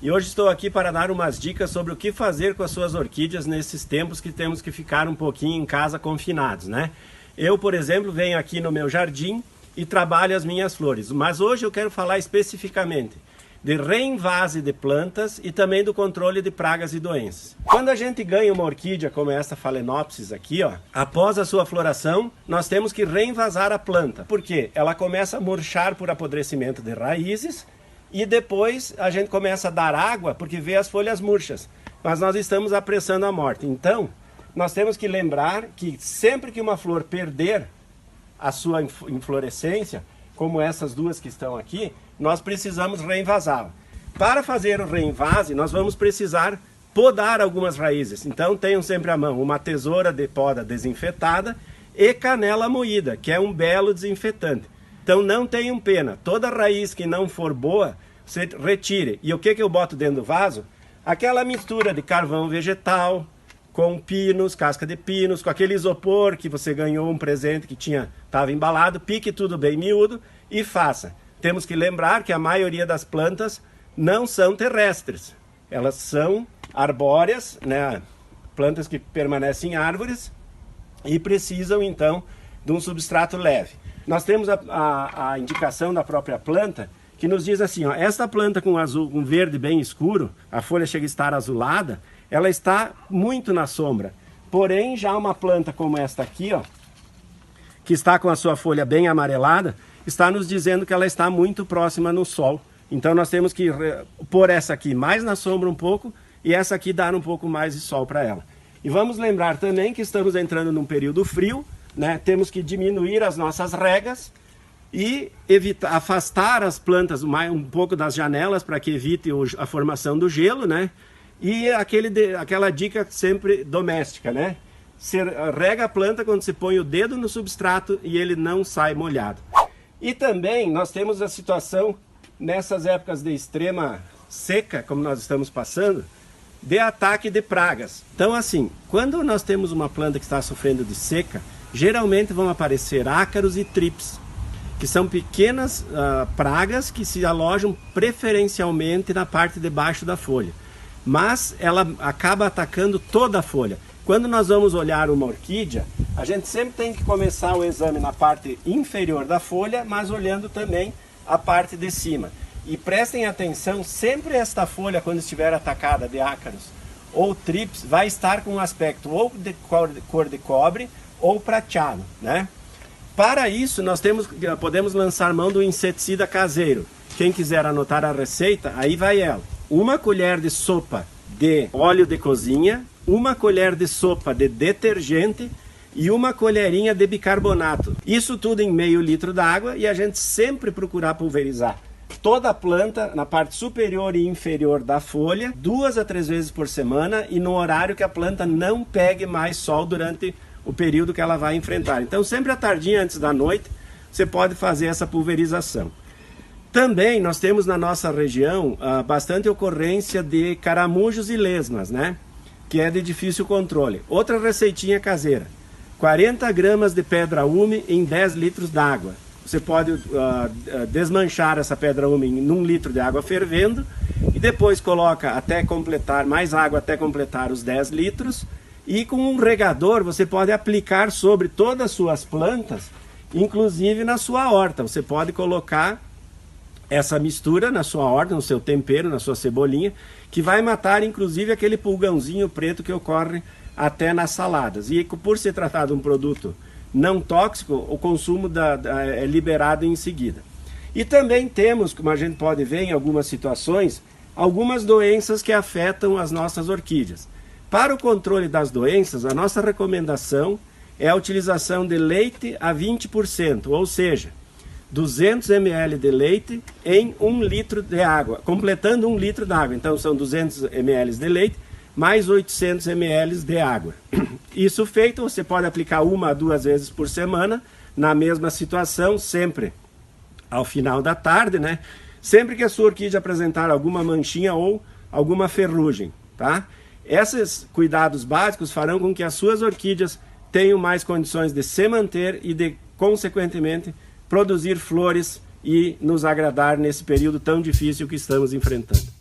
E hoje estou aqui para dar umas dicas sobre o que fazer com as suas orquídeas nesses tempos que temos que ficar um pouquinho em casa confinados, né? Eu, por exemplo, venho aqui no meu jardim e trabalho as minhas flores, mas hoje eu quero falar especificamente de reinvase de plantas e também do controle de pragas e doenças. Quando a gente ganha uma orquídea como essa Phalaenopsis aqui, ó, após a sua floração, nós temos que reinvasar a planta, porque ela começa a murchar por apodrecimento de raízes e depois a gente começa a dar água porque vê as folhas murchas, mas nós estamos apressando a morte. Então, nós temos que lembrar que sempre que uma flor perder a sua inflorescência, como essas duas que estão aqui, nós precisamos reinvasá-la. Para fazer o reinvase, nós vamos precisar podar algumas raízes. Então tenham sempre à mão uma tesoura de poda desinfetada e canela moída, que é um belo desinfetante. Então não tenham pena, toda raiz que não for boa, você retire. E o que eu boto dentro do vaso? Aquela mistura de carvão vegetal, com pinos, casca de pinos, com aquele isopor que você ganhou um presente que estava embalado, pique tudo bem miúdo e faça. Temos que lembrar que a maioria das plantas não são terrestres, elas são arbóreas, né? Plantas que permanecem em árvores e precisam então de um substrato leve. Nós temos a indicação da própria planta que nos diz assim, ó, esta planta com azul, com verde bem escuro, a folha chega a estar azulada, ela está muito na sombra. Porém, já uma planta como esta aqui, ó, que está com a sua folha bem amarelada, está nos dizendo que ela está muito próxima no sol. Então nós temos que pôr essa aqui mais na sombra um pouco e essa aqui dar um pouco mais de sol para ela. E vamos lembrar também que estamos entrando num período frio, né? Temos que diminuir as nossas regas e afastar as plantas um pouco das janelas para que evite a formação do gelo, né? E aquela dica sempre doméstica, né? Você rega a planta quando você põe o dedo no substrato e ele não sai molhado. E também nós temos a situação, nessas épocas de extrema seca, como nós estamos passando, de ataque de pragas. Então assim, quando nós temos uma planta que está sofrendo de seca, geralmente vão aparecer ácaros e trips, que são pequenas pragas que se alojam preferencialmente na parte de baixo da folha. Mas ela acaba atacando toda a folha. Quando nós vamos olhar uma orquídea, a gente sempre tem que começar o exame na parte inferior da folha, mas olhando também a parte de cima. E prestem atenção, sempre esta folha, quando estiver atacada de ácaros ou trips, vai estar com um aspecto ou de cor de cobre ou prateado, né? Para isso, nós podemos lançar mão do inseticida caseiro. Quem quiser anotar a receita, aí vai ela. 1 colher de sopa de óleo de cozinha, 1 colher de sopa de detergente e 1 colherinha de bicarbonato. Isso tudo em meio litro d'água e a gente sempre procurar pulverizar toda a planta na parte superior e inferior da folha, 2 a 3 vezes por semana e no horário que a planta não pegue mais sol durante o período que ela vai enfrentar. Então sempre à tardinha antes da noite você pode fazer essa pulverização. Também nós temos na nossa região bastante ocorrência de caramujos e lesmas, né? Que é de difícil controle. Outra receitinha caseira, 40 gramas de pedra úmide em 10 litros d'água. Você pode desmanchar essa pedra úmide em 1 litro de água fervendo e depois coloca até completar, mais água até completar os 10 litros e com um regador você pode aplicar sobre todas as suas plantas, inclusive na sua horta. Você pode colocar essa mistura na sua horta, no seu tempero, na sua cebolinha, que vai matar inclusive aquele pulgãozinho preto que ocorre até nas saladas. E por se tratar de um produto não tóxico, o consumo é liberado em seguida. E também temos, como a gente pode ver em algumas situações, algumas doenças que afetam as nossas orquídeas. Para o controle das doenças, a nossa recomendação é a utilização de leite a 20%, ou seja, 200 ml de leite em 1 litro de água, completando 1 litro de água. Então são 200 ml de leite mais 800 ml de água. Isso feito, você pode aplicar 1 a 2 vezes por semana, na mesma situação, sempre ao final da tarde, né? Sempre que a sua orquídea apresentar alguma manchinha ou alguma ferrugem, tá? Esses cuidados básicos farão com que as suas orquídeas tenham mais condições de se manter e de, consequentemente, produzir flores e nos agradar nesse período tão difícil que estamos enfrentando.